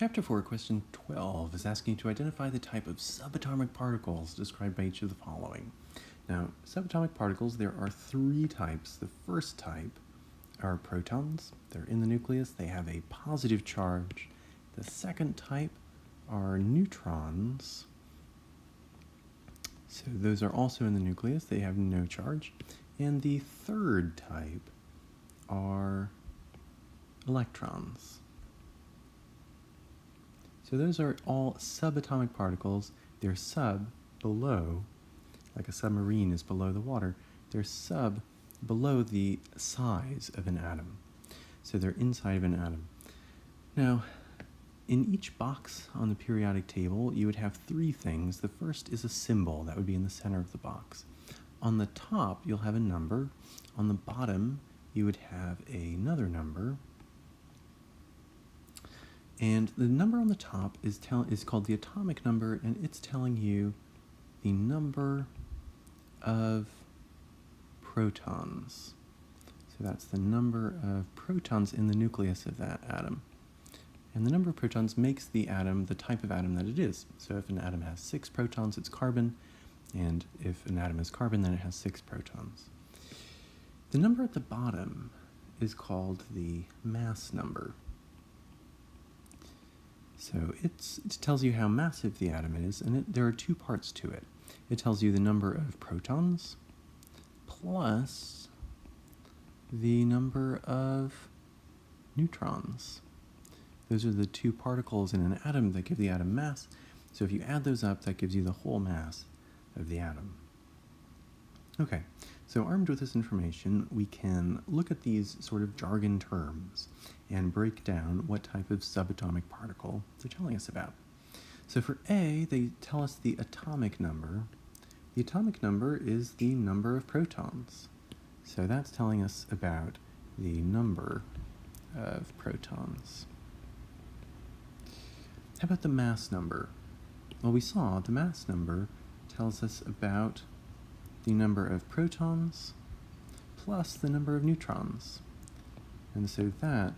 Chapter 4, question 12 is asking you to identify the type of subatomic particles described by each of the following. Now, subatomic particles, there are three types. The first type are protons. They're in the nucleus. They have a positive charge. The second type are neutrons. So those are also in the nucleus. They have no charge. And the third type are electrons. So those are all subatomic particles. They're sub, below, like a submarine is below the water. They're sub, below the size of an atom. So they're inside of an atom. Now, in each box on the periodic table, you would have three things. The first is a symbol. That would be in the center of the box. On the top, you'll have a number. On the bottom, you would have another number. And the number on the top is called the atomic number, and it's telling you the number of protons. So that's the number of protons in the nucleus of that atom. And the number of protons makes the atom the type of atom that it is. So if an atom has 6 protons, it's carbon, and if an atom is carbon, then it has 6 protons. The number at the bottom is called the mass number. So it tells you how massive the atom is, and there are two parts to it. It tells you the number of protons plus the number of neutrons. Those are the two particles in an atom that give the atom mass. So if you add those up, that gives you the whole mass of the atom. Okay, so armed with this information, we can look at these sort of jargon terms and break down what type of subatomic particle they're telling us about. So for A, they tell us the atomic number. The atomic number is the number of protons. So that's telling us about the number of protons. How about the mass number? Well, we saw the mass number tells us about the number of protons plus the number of neutrons. And so that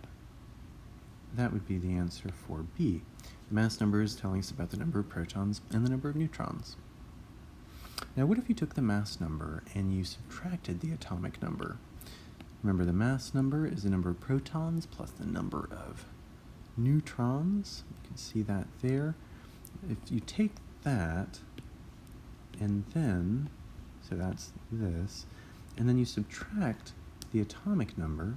would be the answer for B. The mass number is telling us about the number of protons and the number of neutrons. Now, what if you took the mass number and you subtracted the atomic number? Remember, the mass number is the number of protons plus the number of neutrons. You can see that there. If you take that and then, so that's this, and then you subtract the atomic number.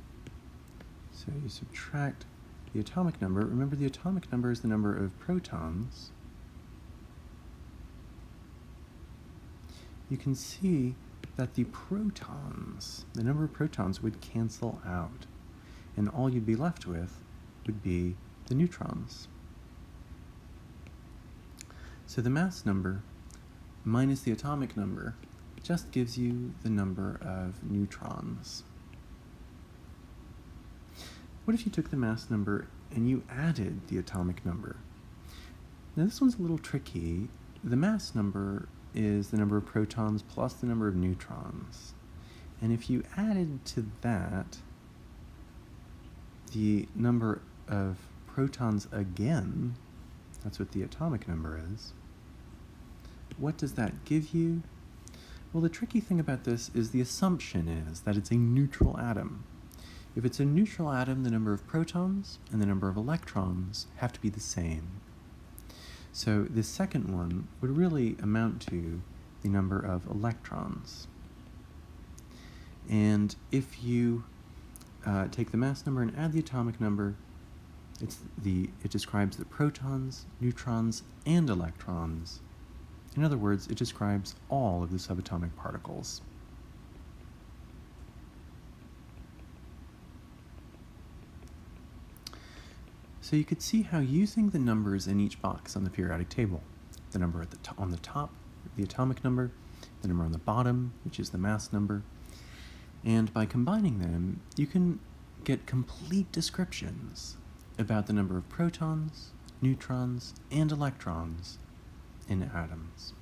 So you subtract the atomic number. Remember, the atomic number is the number of protons. You can see that the protons, the number of protons would cancel out, and all you'd be left with would be the neutrons. So the mass number minus the atomic number just gives you the number of neutrons. What if you took the mass number and you added the atomic number? Now this one's a little tricky. The mass number is the number of protons plus the number of neutrons. And if you added to that the number of protons again, that's what the atomic number is, what does that give you? Well, the tricky thing about this is the assumption is that it's a neutral atom. If it's a neutral atom, the number of protons and the number of electrons have to be the same. So the second one would really amount to the number of electrons. And if you take the mass number and add the atomic number, it describes the protons, neutrons, and electrons. In other words, it describes all of the subatomic particles. So you could see how using the numbers in each box on the periodic table, the number on the top, the atomic number, the number on the bottom, which is the mass number, and by combining them, you can get complete descriptions about the number of protons, neutrons, and electrons in atoms.